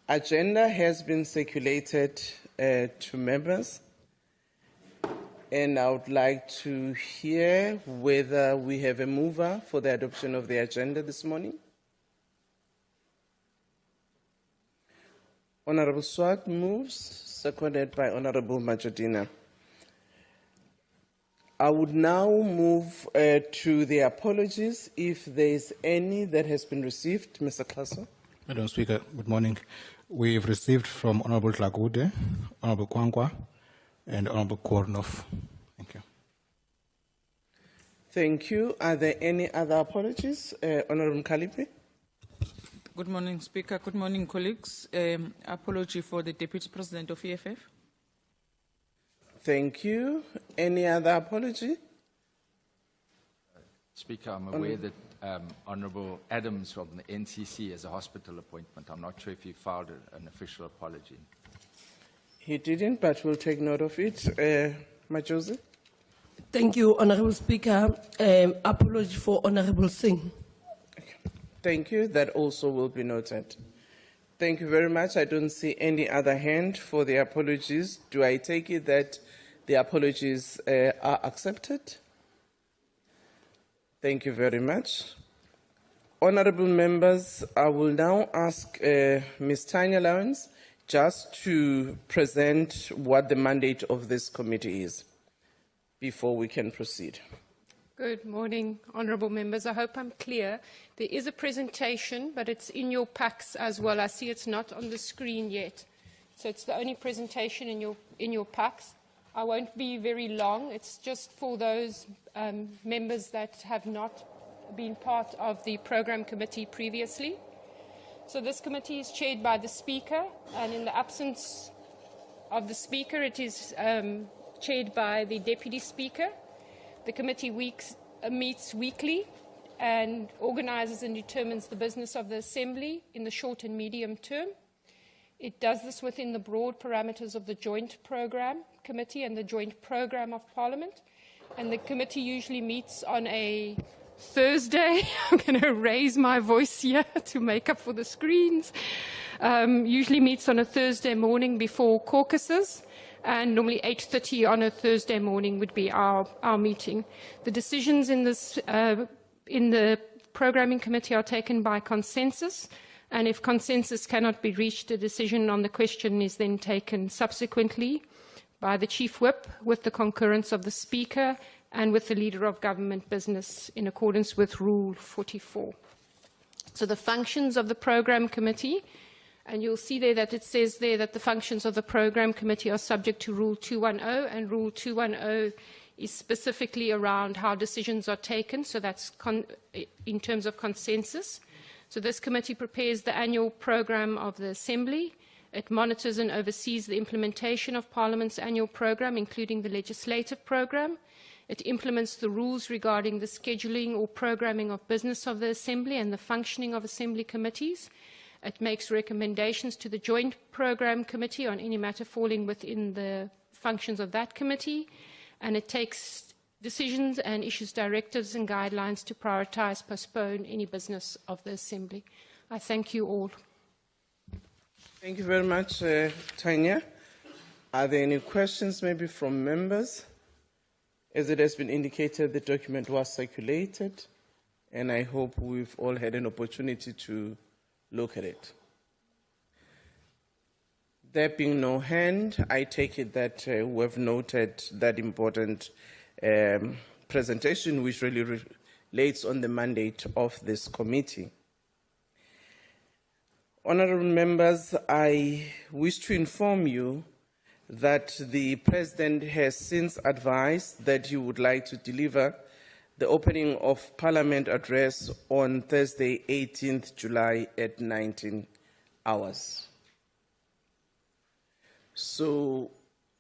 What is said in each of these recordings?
Agenda has been circulated to members, and I would like to hear whether we have a mover for the adoption of the agenda this morning. Honorable Swart moves, seconded by Honorable Majodina. I would now move to the apologies, if there is any that has been received. Mr. Klaso. Madam Speaker, good morning. We've received from Honorable Tlagude, Honorable Kwankwa, and Honorable Kornov. Thank you. Thank you. Are there any other apologies? Honorable Kalipi. Good morning, Speaker. Good morning, colleagues. Apology for the Deputy President of EFF. Thank you. Any other apology? Speaker, I'm aware that Honourable Adams from the NCC has a hospital appointment. I'm not sure if he filed an official apology. He didn't, but we'll take note of it. Majosi? Thank you, Honourable Speaker. Apology for Honourable Singh. Okay. Thank you. That also will be noted. Thank you very much. I don't see any other hand for the apologies. Do I take it that the apologies are accepted? Thank you very much. Honourable members, I will now ask Ms. Tanya Lawrence just to present what the mandate of this committee is before we can proceed. Good morning, honourable members. I hope I'm clear. There is a presentation, but it's in your packs as well. I see it's not on the screen yet. So it's the only presentation in your packs. I won't be very long. It's just for those members that have not been part of the programme committee previously. So this committee is chaired by the Speaker, and in the absence of the Speaker, it is chaired by the Deputy Speaker. The committee meets weekly and organises and determines the business of the Assembly in the short and medium term. It does this within the broad parameters of the Joint Programme Committee and the Joint Programme of Parliament. And the committee usually meets on a Thursday. I'm going to raise my voice here to make up for the screens. Usually meets on a Thursday morning before caucuses. And normally 8:30 on a Thursday morning would be our meeting. The decisions in the programming committee are taken by consensus, and if consensus cannot be reached, a decision on the question is then taken subsequently by the Chief Whip with the concurrence of the Speaker and with the Leader of Government Business in accordance with Rule 44. So the functions of the Programme Committee, and you'll see there that it says there that the functions of the Programme Committee are subject to Rule 210, and Rule 210 is specifically around how decisions are taken, so that's in terms of consensus. So this committee prepares the annual programme of the Assembly. It monitors and oversees the implementation of Parliament's annual programme, including the legislative programme. It implements the rules regarding the scheduling or programming of business of the Assembly and the functioning of Assembly committees. It makes recommendations to the Joint Programme Committee on any matter falling within the functions of that committee, and it takes decisions and issues directives and guidelines to prioritise, postpone any business of the Assembly. I thank you all. Thank you very much, Tanya. Are there any questions maybe from members? As it has been indicated, the document was circulated, and I hope we've all had an opportunity to look at it. There being no hand, I take it that we have noted that important presentation, which really relates on the mandate of this committee. Honourable members, I wish to inform you that the President has since advised that he would like to deliver the opening of Parliament address on Thursday, 18th July at 19 hours. So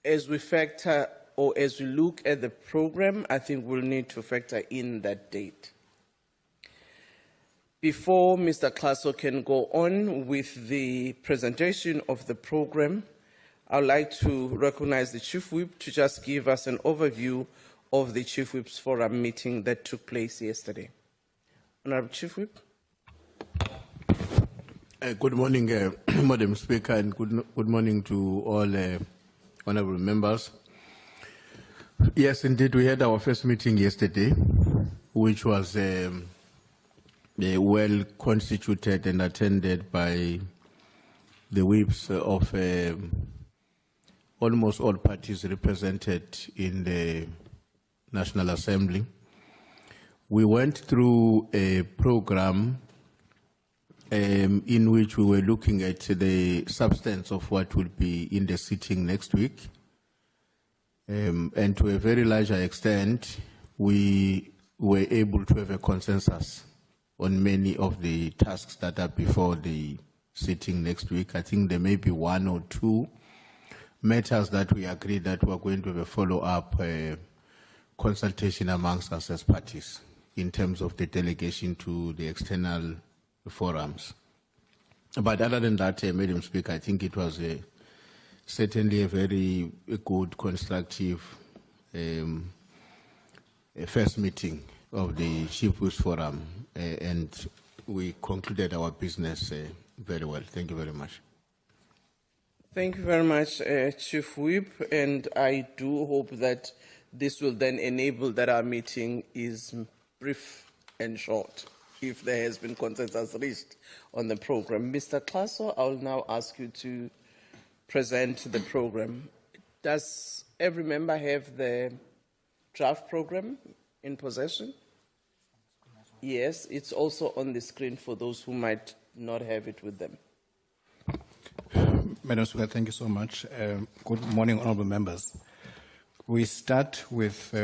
as we factor or as we look at the program, I think we'll need to factor in that date. Before Mr. Klaso can go on with the presentation of the program, I would like to recognize the Chief Whip to just give us an overview of the Chief Whip's Forum meeting that took place yesterday. Honourable Chief Whip. Good morning, Madam Speaker, and good morning to all honourable members. Yes, indeed, we had our first meeting yesterday, which was well constituted and attended by the whips of almost all parties represented in the National Assembly. We went through a program in which we were looking at the substance of what will be in the sitting next week. And to a very larger extent, we were able to have a consensus on many of the tasks that are before the sitting next week. I think there may be one or two matters that we agreed that we're going to have a follow-up consultation amongst us as parties in terms of the delegation to the external forums. But other than that, Madam Speaker, I think it was certainly a very good, constructive first meeting of the Chief Whips Forum, and we concluded our business very well. Thank you very much. Thank you very much, Chief Whip, and I do hope that this will then enable that our meeting is brief and short, if there has been consensus reached on the program. Mr. Klaso, I will now ask you to present the program. Does every member have the draft program in possession? Yes, it's also on the screen for those who might not have it with them. Madam Speaker, thank you so much. Good morning, honourable members. We start with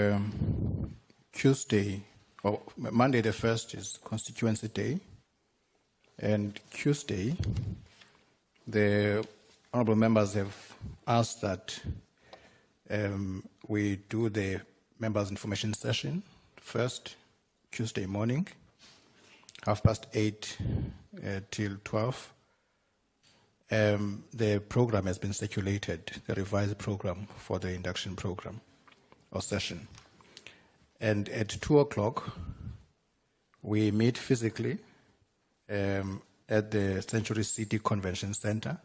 Tuesday, or Monday the 1st is Constituency Day, and Tuesday, the honourable members have asked that we do the members' information session first Tuesday morning, 8:30 till 12. The program has been circulated, the revised program for the induction program or session. And at 2 o'clock, we meet physically at the Century City Convention Center.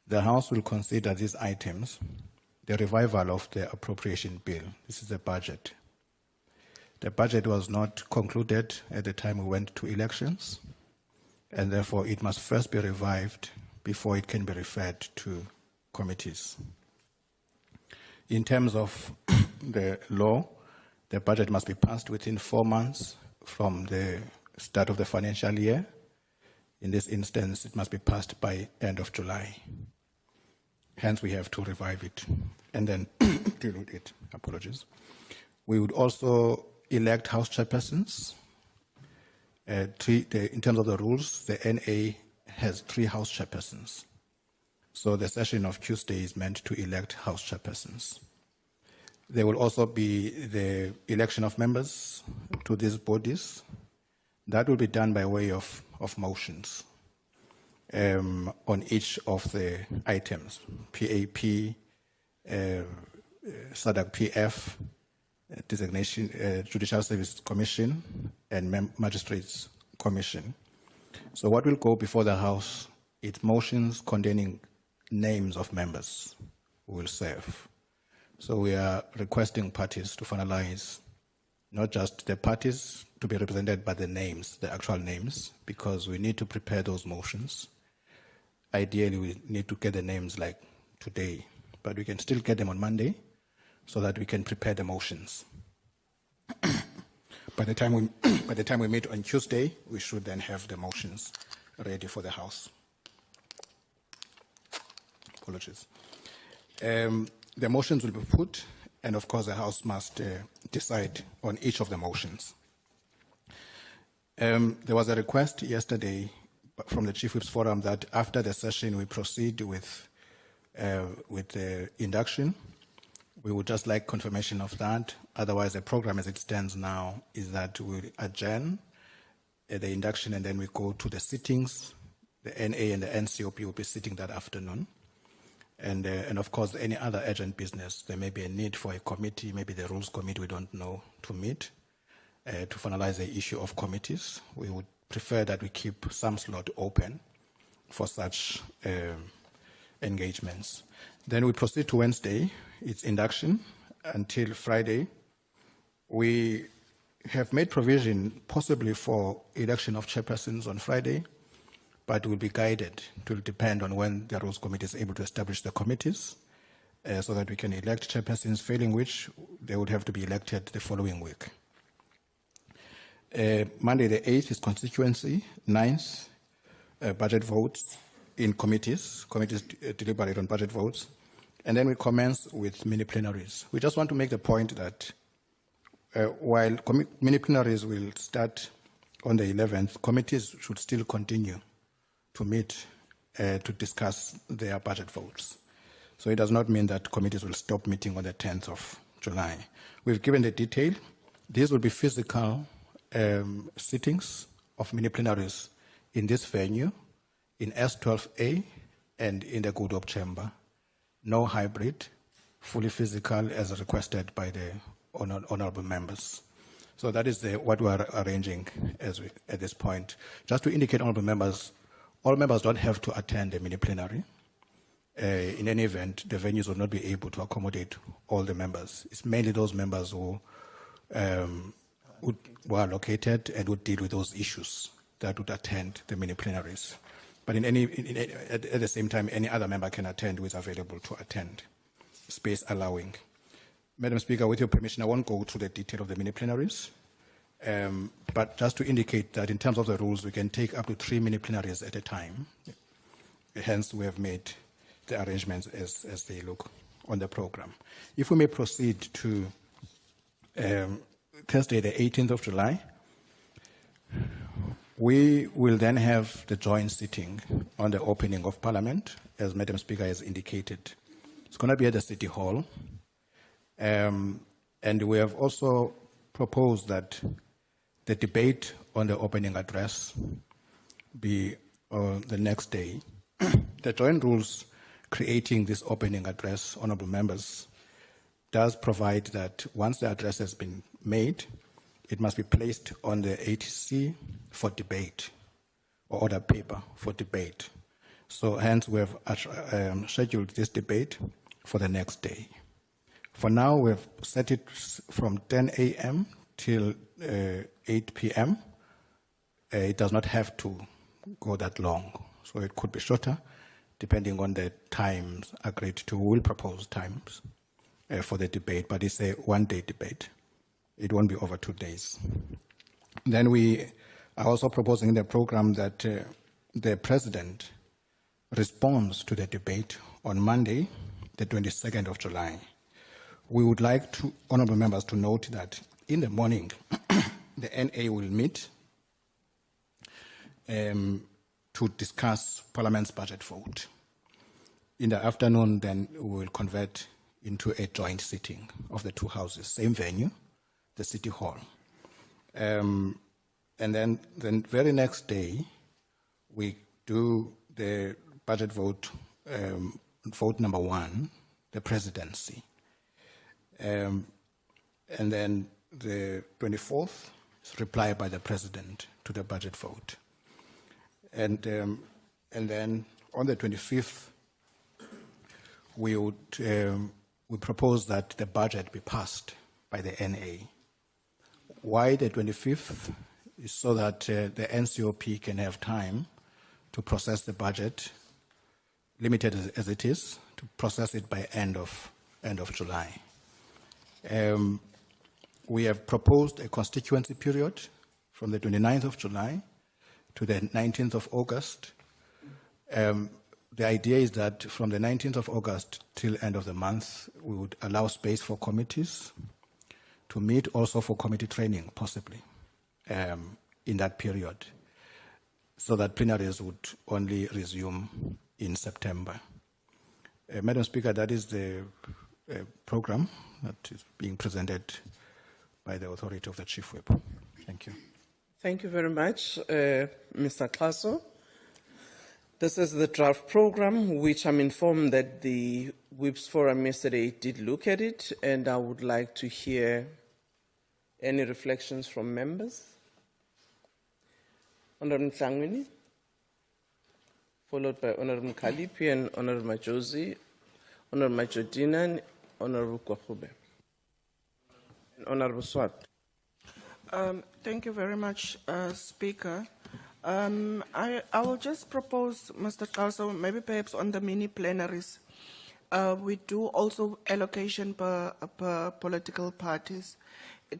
The House will consider these items: the revival of the appropriation bill. This is the budget. The budget was not concluded at the time we went to elections, and therefore it must first be revived before it can be referred to committees. In terms of the law, the budget must be passed within 4 months from the start of the financial year. In this instance, it must be passed by end of July. Hence, we have to revive it and then deal with it. Apologies. We would also elect House chairpersons. In terms of the rules, the NA has 3 House chairpersons. So the session of Tuesday is meant to elect House chairpersons. There will also be the election of members to these bodies. That will be done by way of motions on each of the items: PAP, SADC PF, designation, Judicial Service Commission, and Magistrates Commission. So what will go before the House is motions containing names of members who will serve. So we are requesting parties to finalize not just the parties to be represented by the names, the actual names, because we need to prepare those motions. Ideally, we need to get the names like today, but we can still get them on Monday so that we can prepare the motions. By the time we meet on Tuesday, we should then have the motions ready for the House. Apologies. The motions will be put, and of course the House must decide on each of the motions. There was a request yesterday from the Chief Whips Forum that after the session we proceed with the induction. We would just like confirmation of that. Otherwise, the program as it stands now is that we adjourn the induction and then we go to the sittings. The NA and the NCOP will be sitting that afternoon. And of course, any other urgent business, there may be a need for a committee, maybe the Rules Committee, we don't know, to meet to finalize the issue of committees. We would prefer that we keep some slot open for such engagements. Then we proceed to Wednesday, it's induction until Friday. We have made provision possibly for election of chairpersons on Friday, but will be guided. It will depend on when the Rules Committee is able to establish the committees so that we can elect chairpersons, failing which they would have to be elected the following week. Monday the 8th is constituency, 9th, budget votes in committees. Committees deliberate on budget votes. And then we commence with mini plenaries. We just want to make the point that while mini plenaries will start on the 11th, committees should still continue to meet to discuss their budget votes. So it does not mean that committees will stop meeting on the 10th of July. We've given the detail. These will be physical sittings of mini plenaries in this venue, in S12A and in the Good Hope Chamber. No hybrid, fully physical as requested by the honorable members. So that is what we are arranging at this point. Just to indicate, honorable members, all members don't have to attend the mini plenary. In any event, the venues will not be able to accommodate all the members. It's mainly those members who are located and would deal with those issues that would attend the mini plenaries. But at the same time, any other member can attend who is available to attend, space allowing. Madam Speaker, with your permission, I won't go through the detail of the mini plenaries, but just to indicate that in terms of the rules, we can take up to 3 mini plenaries at a time. Hence, we have made the arrangements as they look on the program. If we may proceed to Thursday, the 18th of July, we will then have the joint sitting on the opening of Parliament, as Madam Speaker has indicated. It's going to be at the City Hall. And we have also proposed that the debate on the opening address be the next day. The joint rules creating this opening address, honorable members, does provide that once the address has been made, it must be placed on the ATC for debate, or order paper for debate. So hence we have scheduled this debate for the next day. For now, we've set it from 10 a.m. till 8 p.m. It does not have to go that long, so it could be shorter, depending on the times agreed to. We'll propose times for the debate, but it's a one-day debate. It won't be over 2 days. Then we are also proposing in the program that the President responds to the debate on Monday, the 22nd of July. We would like to, honorable members, to note that in the morning, the NA will meet to discuss Parliament's budget vote. In the afternoon, then we will convert into a joint sitting of the two houses, same venue, the City Hall. And then the very next day, we do the budget vote, vote number 1, the presidency. And then the 24th is reply by the President to the budget vote. And then on the 25th, we propose that the budget be passed by the NA. Why the 25th? Is so that the NCOP can have time to process the budget, limited as it is, to process it by end of July. We have proposed a constituency period from the 29th of July to the 19th of August. The idea is that from the 19th of August till end of the month, we would allow space for committees to meet, also for committee training, possibly, in that period, so that plenaries would only resume in September. Madam Speaker, that is the program that is being presented by the authority of the Chief Whip. Thank you. Thank you very much, Mr. Klaso. This is the draft program, which I'm informed that the Whips Forum yesterday did look at it, and I would like to hear any reflections from members. Honorable Mhlangwini, followed by Honorable Kalipi and Honorable Majosi, Honorable Majodina, and Honorable Kwakube. Honorable Swat. Thank you very much, Speaker. I will just propose, Mr. Kauso, maybe perhaps on the mini plenaries, we do also allocation per political parties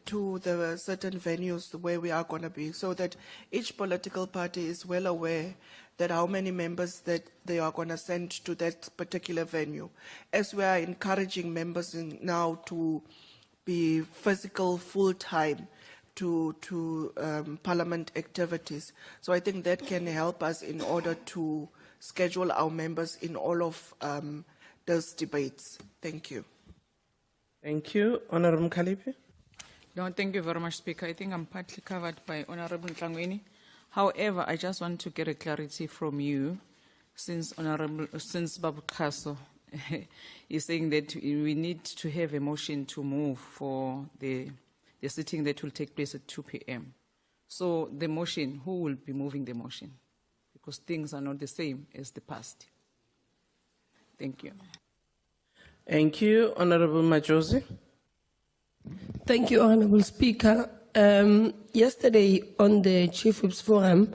to the certain venues where we are going to be, so that each political party is well aware that how many members that they are going to send to that particular venue. As we are encouraging members now to be physical full-time to parliament activities. So I think that can help us in order to schedule our members in all of those debates. Thank you. Thank you. Honorable Kalipi. No, thank you very much, Speaker. I think I'm partly covered by Honorable Tlangweni. However, I just want to get a clarity from you, since Babu Kaso is saying that we need to have a motion to move for the sitting that will take place at 2 p.m. So the motion, who will be moving the motion? Because things are not the same as the past. Thank you. Thank you. Honorable Majosi. Thank you, Honorable Speaker. Yesterday on the Chief Whips Forum,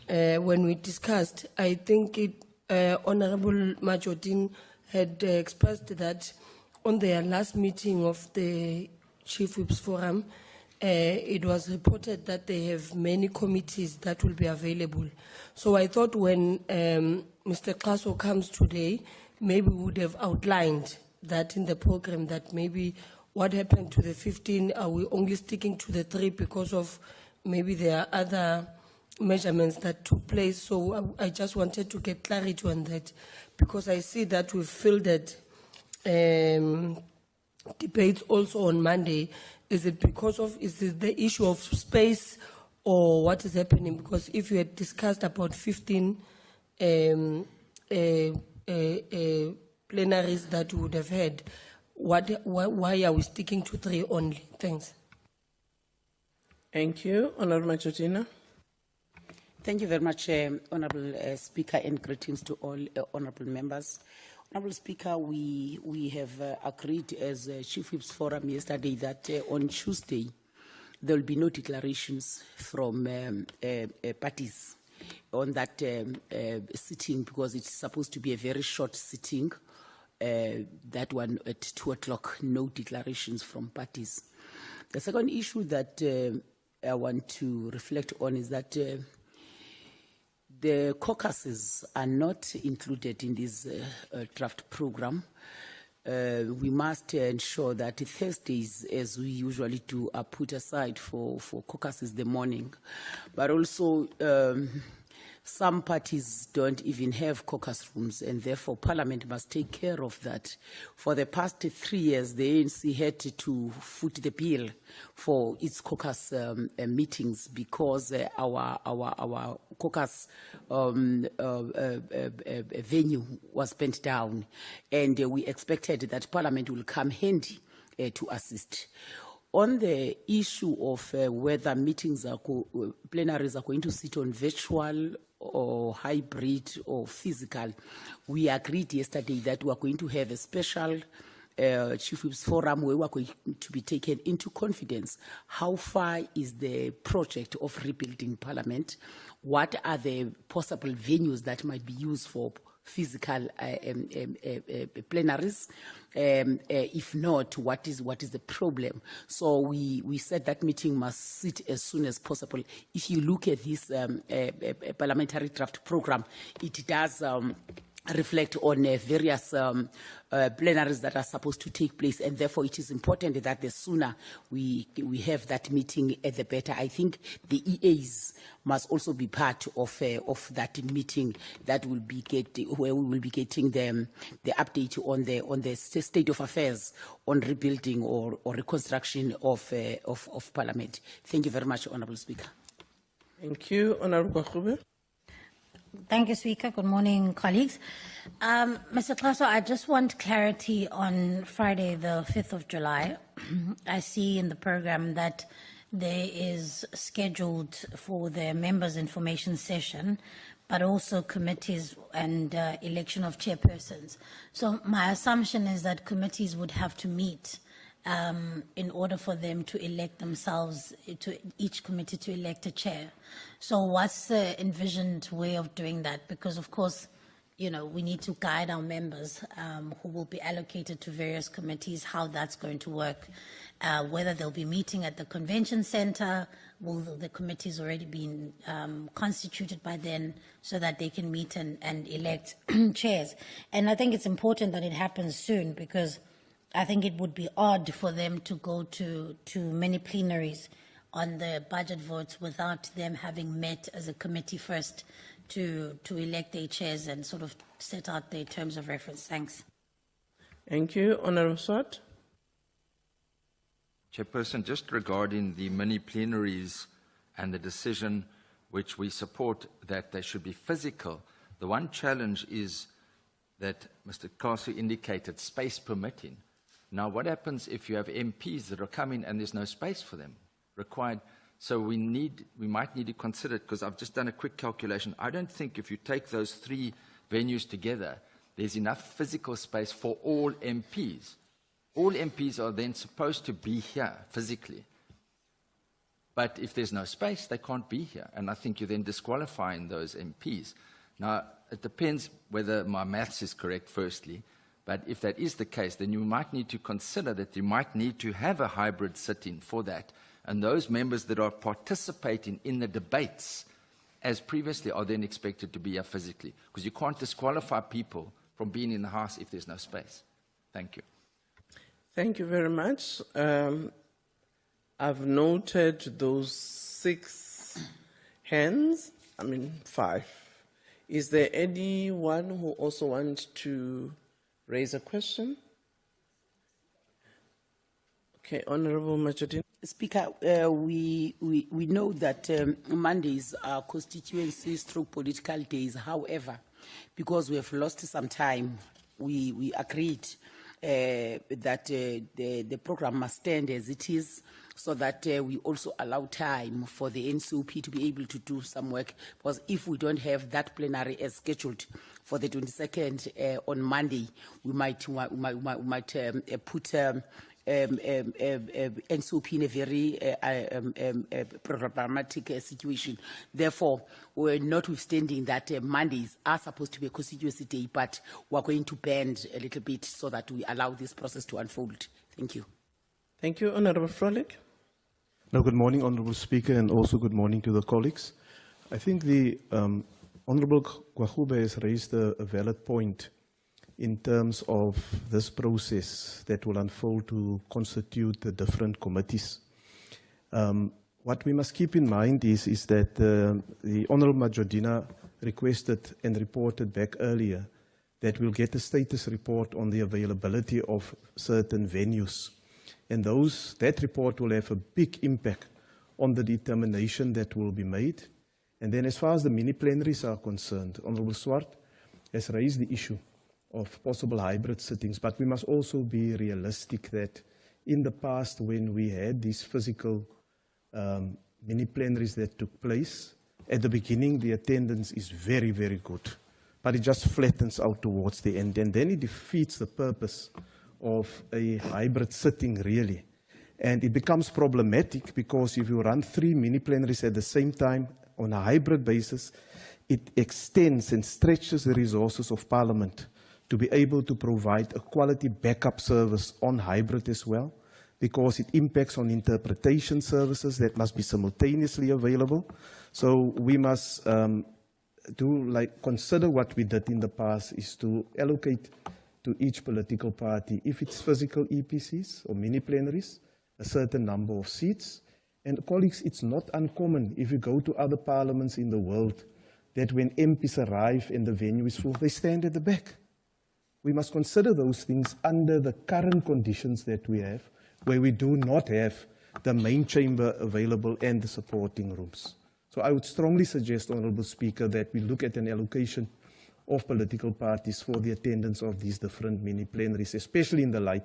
when we discussed, I think Honorable Majodin had expressed that on their last meeting of the Chief Whips Forum, it was reported that they have many committees that will be available. So I thought when Mr. Kaso comes today, maybe we would have outlined that in the program, that maybe what happened to the 15, are we only sticking to the 3 because of maybe there are other measurements that took place. So I just wanted to get clarity on that, because I see that we've fielded debates also on Monday. Is it because of, is it the issue of space, or what is happening? Because if you had discussed about 15 plenaries that you would have had, why are we sticking to 3 only? Thanks. Thank you. Honorable Majodina. Thank you very much, Honorable Speaker, and greetings to all honorable members. Honorable Speaker, we have agreed as Chief Whips Forum yesterday that on Tuesday there will be no declarations from parties on that sitting, because it's supposed to be a very short sitting. That one at 2 o'clock, no declarations from parties. The second issue that I want to reflect on is that the caucuses are not included in this draft program. We must ensure that Thursdays, as we usually do, are put aside for caucuses the morning. But also, some parties don't even have caucus rooms, and therefore Parliament must take care of that. For the past 3 years, the ANC had to foot the bill for its caucus meetings, because our caucus venue was bent down, and we expected that Parliament will come handy to assist. On the issue of whether meetings plenaries are going to sit on virtual or hybrid or physical, we agreed yesterday that we are going to have a special Chief Whips Forum where we are going to be taken into confidence. How far is the project of rebuilding Parliament? What are the possible venues that might be used for physical plenaries? If not, what is the problem? So we said that meeting must sit as soon as possible. If you look at this parliamentary draft program, it does reflect on various plenaries that are supposed to take place, and therefore it is important that the sooner we have that meeting, the better. I think the EAs must also be part of that meeting that will be where we will be getting the update on the state of affairs on rebuilding or reconstruction of Parliament. Thank you very much, Honourable Speaker. Thank you, Honourable Kwakube. Thank you, Speaker. Good morning, colleagues. Mr. Klaso, I just want clarity on Friday, the 5th of July. I see in the program that there is scheduled for the members' information session, but also committees and election of chairpersons. So my assumption is that committees would have to meet in order for them to elect themselves, to each committee to elect a chair. So what's the envisioned way of doing that? Because of course, you know, we need to guide our members who will be allocated to various committees, how that's going to work, whether they'll be meeting at the convention center, will the committees already been constituted by then so that they can meet and elect chairs. And I think it's important that it happens soon, because I think it would be odd for them to go to many plenaries on the budget votes without them having met as a committee first to elect their chairs and sort of set out their terms of reference. Thanks. Thank you. Honourable Swart. Chairperson, just regarding the mini plenaries and the decision which we support that they should be physical, the one challenge is that Mr. Kasu indicated space permitting. Now, what happens if you have MPs that are coming and there's no space for them required? So we might need to consider it, because I've just done a quick calculation. I don't think if you take those three venues together, there's enough physical space for all MPs. All MPs are then supposed to be here physically. But if there's no space, they can't be here. And I think you're then disqualifying those MPs. Now, it depends whether my maths is correct, firstly. But if that is the case, then you might need to consider that you might need to have a hybrid sit-in for that. And those members that are participating in the debates, as previously, are then expected to be here physically. Because you can't disqualify people from being in the House if there's no space. Thank you. Thank you very much. I've noted those 6 hands, 5. Is there anyone who also wants to raise a question? Okay, Honourable Majority. Speaker, we know that Mondays are constituencies through political days. However, because we have lost some time, we agreed that the program must stand as it is, so that we also allow time for the NCOP to be able to do some work. Because if we don't have that plenary as scheduled for the 22nd on Monday, we might put NCOP in a very problematic situation. Therefore, we're notwithstanding that Mondays are supposed to be a constituency day, but we're going to bend a little bit so that we allow this process to unfold. Thank you. Thank you. Honourable Frolick. No, good morning, Honourable Speaker, and also good morning to the colleagues. I think the Honourable Kwagube has raised a valid point in terms of this process that will unfold to constitute the different committees. What we must keep in mind is that the Honourable Majordina requested and reported back earlier that we'll get a status report on the availability of certain venues. And that report will have a big impact on the determination that will be made. And then as far as the mini plenaries are concerned, Honourable Swart has raised the issue of possible hybrid sittings, but we must also be realistic that in the past, when we had these physical mini plenaries that took place, at the beginning the attendance is very, very good, but it just flattens out towards the end, and then it defeats the purpose of a hybrid sitting, really. And it becomes problematic because if you run 3 mini plenaries at the same time on a hybrid basis, it extends and stretches the resources of Parliament to be able to provide a quality backup service on hybrid as well, because it impacts on interpretation services that must be simultaneously available. So we must consider what we did in the past is to allocate to each political party, if it's physical EPCs or mini plenaries, a certain number of seats. And colleagues, it's not uncommon if you go to other parliaments in the world that when MPs arrive and the venue is full, they stand at the back. We must consider those things under the current conditions that we have, where we do not have the main chamber available and the supporting rooms. So I would strongly suggest, Honourable Speaker, that we look at an allocation of political parties for the attendance of these different mini plenaries, especially in the light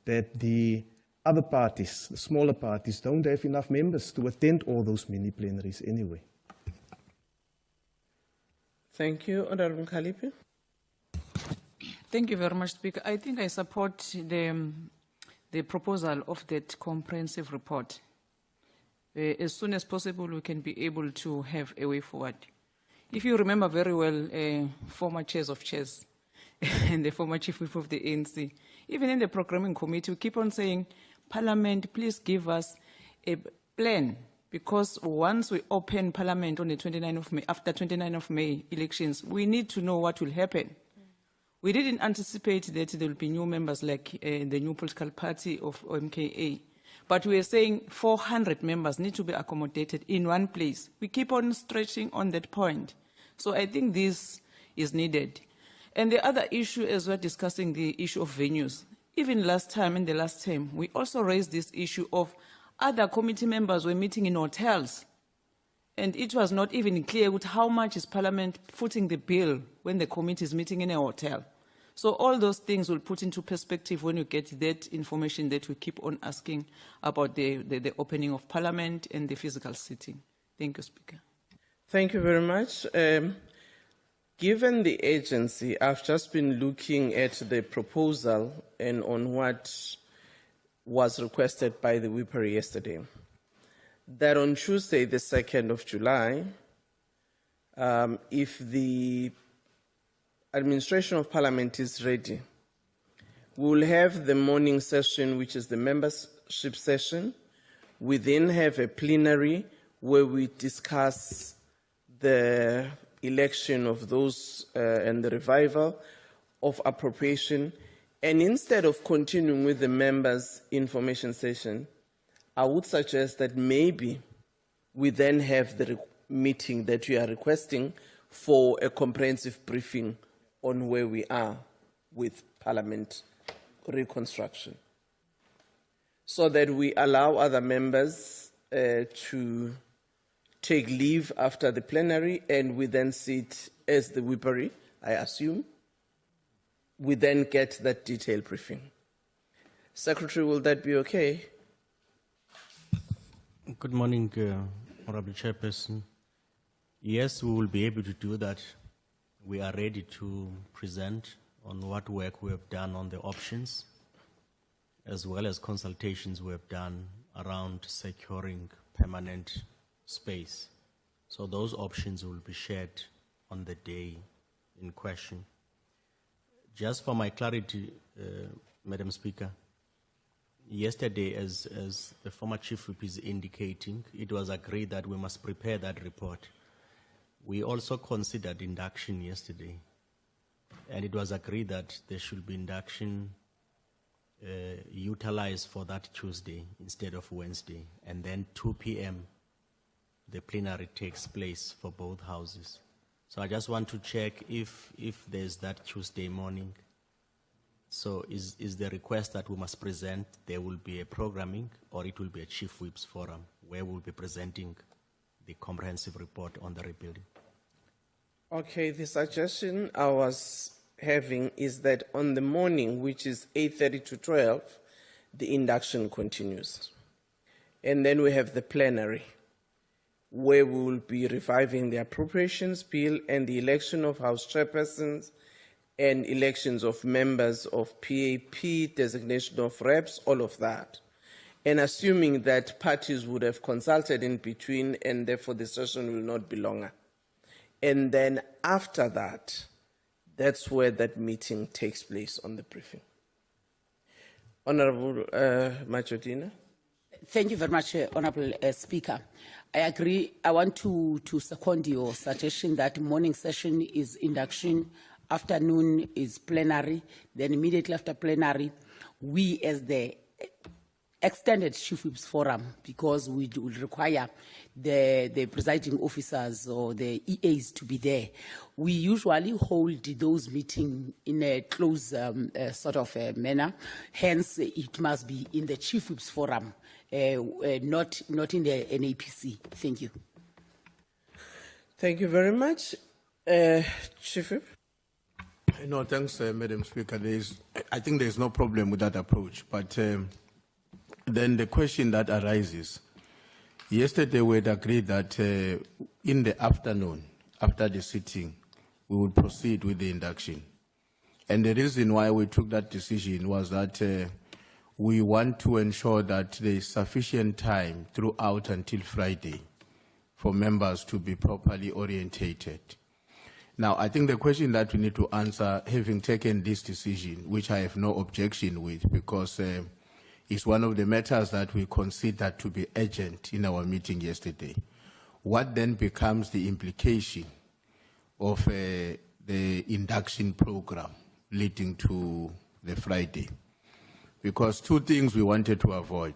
that the other parties, the smaller parties, don't have enough members to attend all those mini plenaries anyway. Thank you. Honorable Kalipi. Thank you very much, Speaker. I think I support the proposal of that comprehensive report. As soon as possible, we can be able to have a way forward. If you remember very well, former chairs of chairs and the former chief whip of the ANC, even in the programming committee, we keep on saying, Parliament, please give us a plan, because once we open Parliament on the 29th of May, after 29th of May elections, we need to know what will happen. We didn't anticipate that there will be new members like the new political party of MKA. But we are saying 400 members need to be accommodated in one place. We keep on stretching on that point. So I think this is needed. And the other issue, as we're discussing the issue of venues, even last time, in the last term, we also raised this issue of other committee members were meeting in hotels. And it was not even clear with how much is Parliament footing the bill when the committee is meeting in a hotel. So all those things will put into perspective when you get that information that we keep on asking about the opening of Parliament and the physical sitting. Thank you, Speaker. Thank you very much. Given the agency, I've just been looking at the proposal and on what was requested by the whipper yesterday, that on Tuesday, the 2nd of July, if the administration of Parliament is ready, we will have the morning session, which is the membership session. We then have a plenary where we discuss the election of those and the revival of appropriation. And instead of continuing with the members' information session, I would suggest that maybe we then have the meeting that you are requesting for a comprehensive briefing on where we are with Parliament reconstruction, so that we allow other members to take leave after the plenary, and we then sit as the whippery, I assume. We then get that detailed briefing. Secretary, will that be okay? Good morning, Honorable Chairperson. Yes, we will be able to do that. We are ready to present on what work we have done on the options, as well as consultations we have done around securing permanent space. So those options will be shared on the day in question. Just for my clarity, Madam Speaker, yesterday, as the former Chief Whip is indicating, it was agreed that we must prepare that report. We also considered induction yesterday, and it was agreed that there should be induction utilized for that Tuesday instead of Wednesday, and then 2 p.m. the plenary takes place for both houses. So I just want to check if there's that Tuesday morning. So is the request that we must present, there will be a programming, or it will be a Chief Whip's forum where we'll be presenting the comprehensive report on the rebuilding? Okay, the suggestion I was having is that on the morning, which is 8:30 to 12, the induction continues. And then we have the plenary, where we will be reviving the appropriations bill and the election of House chairpersons and elections of members of PAP, designation of reps, all of that. And assuming that parties would have consulted in between, and therefore the session will not be longer. And then after that, that's where that meeting takes place on the briefing. Honorable Majodina. Thank you very much, Honorable Speaker. I agree. I want to second your suggestion that morning session is induction, afternoon is plenary, then immediately after plenary, we as the extended Chief Whip's forum, because we will require the presiding officers or the EAs to be there. We usually hold those meetings in a close sort of manner. Hence, it must be in the Chief Whip's forum, not in the NAPC. Thank you. Thank you very much. Chief Whip. No, thanks, Madam Speaker. I think there's no problem with that approach, but then the question that arises, yesterday we had agreed that in the afternoon, after the sitting, we would proceed with the induction. And the reason why we took that decision was that we want to ensure that there is sufficient time throughout until Friday for members to be properly orientated. Now, I think the question that we need to answer, having taken this decision, which I have no objection with, because it's one of the matters that we consider to be urgent in our meeting yesterday. What then becomes the implication of the induction program leading to the Friday? Because two things we wanted to avoid.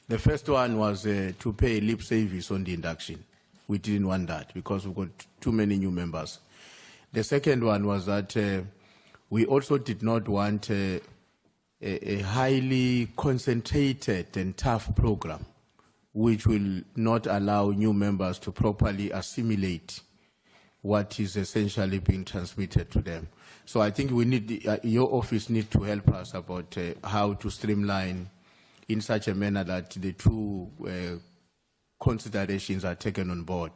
The first one was to pay lip service on the induction. We didn't want that because we've got too many new members. The second one was that we also did not want a highly concentrated and tough program which will not allow new members to properly assimilate what is essentially being transmitted to them. So I think we need, your office needs to help us about how to streamline in such a manner that the two considerations are taken on board.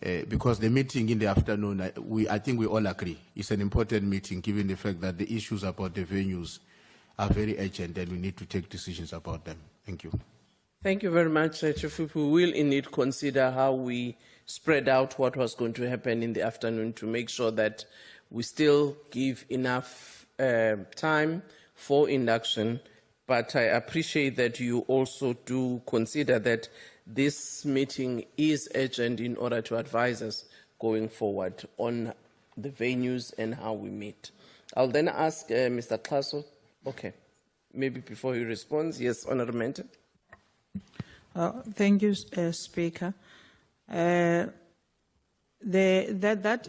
Because the meeting in the afternoon, I think we all agree, it's an important meeting given the fact that the issues about the venues are very urgent and we need to take decisions about them. Thank you. Thank you very much, Chief Whip. We will indeed consider how we spread out what was going to happen in the afternoon to make sure that we still give enough time for induction. But I appreciate that you also do consider that this meeting is urgent in order to advise us going forward on the venues and how we meet. I'll then ask Mr. Klaso. Okay, maybe before he responds, yes, Honourable Mentor. Thank you, Speaker. That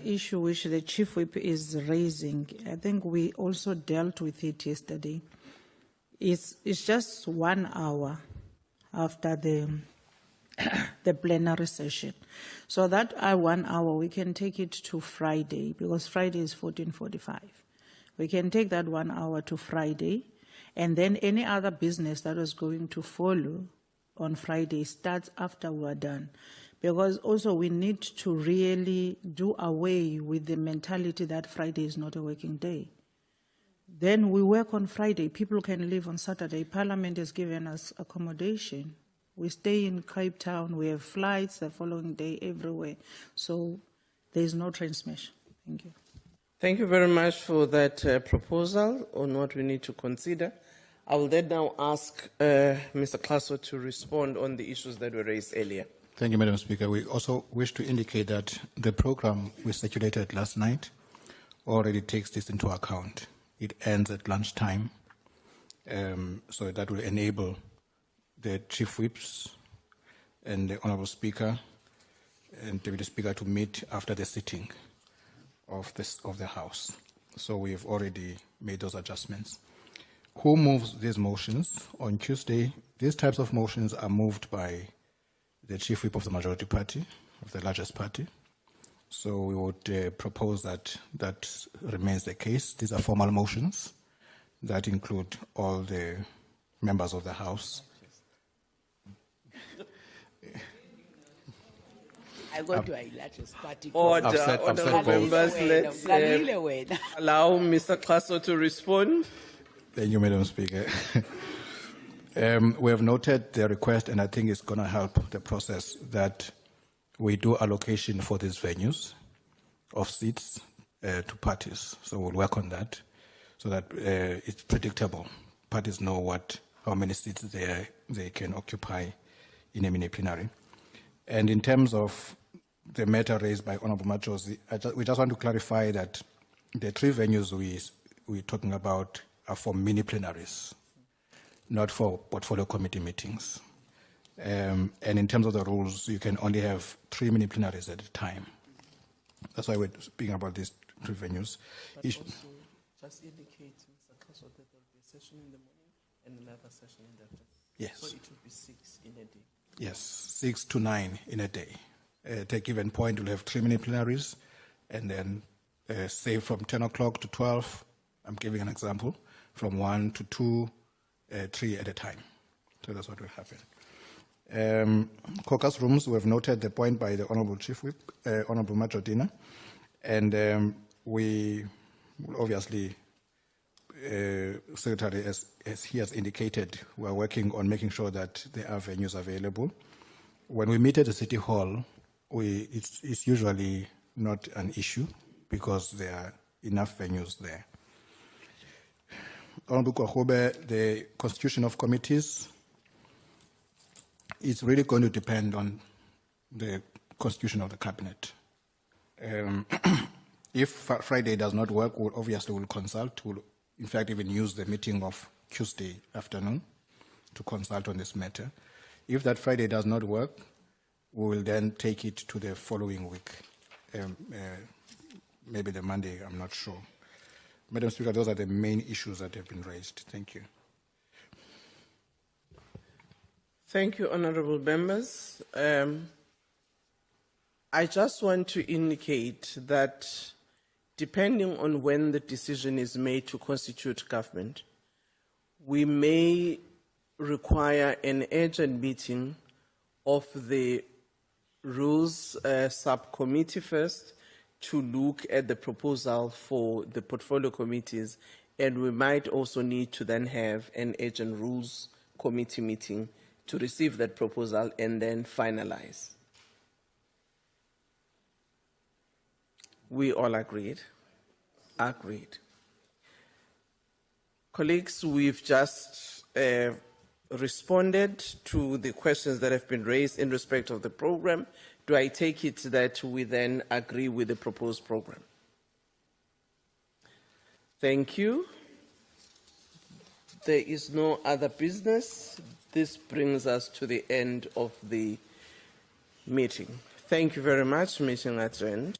issue which the Chief Whip is raising, I think we also dealt with it yesterday. It's just 1 hour after the plenary session. So that 1 hour, we can take it to Friday, because Friday is 14:45. We can take that 1 hour to Friday, and then any other business that was going to follow on Friday starts after we're done. Because also we need to really do away with the mentality that Friday is not a working day. Then we work on Friday. People can leave on Saturday. Parliament has given us accommodation. We stay in Cape Town. We have flights the following day everywhere. So there is no transmission. Thank you. Thank you very much for that proposal on what we need to consider. I will then now ask Mr. Klaso to respond on the issues that were raised earlier. Thank you, Madam Speaker. We also wish to indicate that the program we circulated last night already takes this into account. It ends at lunchtime, so that will enable the Chief Whips and the Honourable Speaker and Deputy Speaker to meet after the sitting of the House. So we have already made those adjustments. Who moves these motions? On Tuesday, these types of motions are moved by the Chief Whip of the majority party, of the largest party. So we would propose that that remains the case. These are formal motions that include all the members of the House. I go to a largest party. Order, honourable members, let's allow Mr. Klaso to respond. Thank you, Madam Speaker. We have noted the request, and I think it's going to help the process, that we do allocation for these venues of seats to parties. So we'll work on that so that it's predictable. Parties know how many seats they can occupy in a mini plenary. And in terms of the matter raised by Honourable Machozi, we just want to clarify that the three venues we're talking about are for mini plenaries, not for portfolio committee meetings. And in terms of the rules, you can only have 3 mini plenaries at a time. That's why we're speaking about these three venues. But also just indicate, Mr. Klaso, that there will be a session in the morning and another session in the afternoon. Yes. So it will be 6 in a day. Yes, 6 to 9 in a day. At a given point, we'll have 3 mini plenaries, and then say from 10 o'clock to 12, I'm giving an example, from 1 to 2, 3 at a time. So that's what will happen. Caucus rooms, we have noted the point by the Honourable Chief Whip, Honourable Majordina, And we will obviously, Secretary, as he has indicated, we are working on making sure that there are venues available. When we meet at the City Hall, it's usually not an issue because there are enough venues there. Honorable Kwahobe, the constitution of committees is really going to depend on the constitution of the cabinet. If Friday does not work, we'll obviously consult. We'll, in fact, even use the meeting of Tuesday afternoon to consult on this matter. If that Friday does not work, we will then take it to the following week, maybe the Monday, I'm not sure. Madam Speaker, those are the main issues that have been raised. Thank you. Thank you, honorable members. I just want to indicate that depending on when the decision is made to constitute government, we may require an urgent meeting of the rules subcommittee first to look at the proposal for the portfolio committees, and we might also need to then have an urgent rules committee meeting to receive that proposal and then finalize. We all agreed? Agreed. Colleagues, we've just responded to the questions that have been raised in respect of the program. Do I take it that we then agree with the proposed program? Thank you. There is no other business. This brings us to the end of the meeting. Thank you very much. Meeting adjourned.